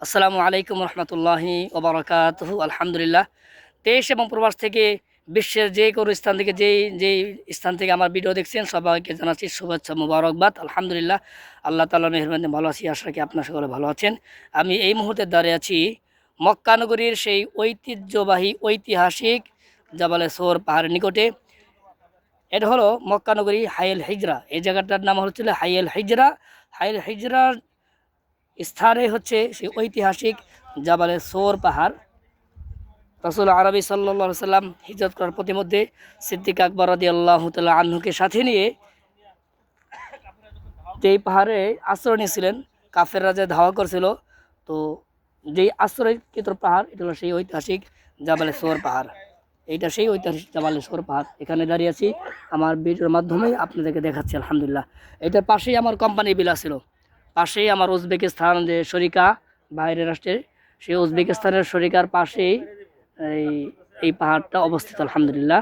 আসসালামু আলাইকুম রহমতুল্লাহি ওবরাকাতুহু। আলহামদুলিল্লাহ, দেশ এবং প্রবাস থেকে বিশ্বের যে কোনো স্থান থেকে যেই স্থান থেকে আমার ভিডিও দেখছেন সবাইকে জানাচ্ছি শুভেচ্ছা মুবারকবাদ। আলহামদুলিল্লাহ, আল্লাহ তাআলার মেহেরবানিতে ভালো আছি। আশা রাখি আপনারা সকলে ভালো আছেন। আমি এই মুহূর্তে দাঁড়িয়ে আছি মক্কা নগরীর সেই ঐতিহ্যবাহী ঐতিহাসিক জাবালে সোর পাহাড়ের নিকটে। এটা হলো মক্কা নগরী হাইল হিজরা। এই জায়গাটার নাম হচ্ছিল হাইল হিজরা। হাইল হিজরার স্থানে হচ্ছে সেই ঐতিহাসিক জাবালে সোর পাহাড়। রাসূল আরবি সাল্লাল্লাহু সাল্লাম হিজরত করার প্রতিমধ্যে সিদ্দিক আকবর রাদিয়াল্লাহু তাআলা আনহুকে সাথে নিয়ে যেই পাহাড়ে আশ্রয় নিয়েছিলেন, কাফেররা যে ধাওয়া করছিল, তো যেই আশ্রয়কৃত পাহাড় এটা হলো সেই ঐতিহাসিক জাবালে সোর পাহাড়। এইটা সেই ঐতিহাসিক জাবালে সোর পাহাড়। এখানে দাঁড়িয়ে আছি, আমার ভিডিওর মাধ্যমে আপনাদেরকে দেখাচ্ছি। আলহামদুলিল্লাহ, এটার পাশেই আমার কোম্পানি বিলা ছিল, পাশেই আমার উজবেকিস্তান যে শরিকা বাইরের রাষ্ট্রের, সেই উজবেকিস্তানের শরিকার পাশেই এই এই পাহাড়টা অবস্থিত। আলহামদুলিল্লাহ,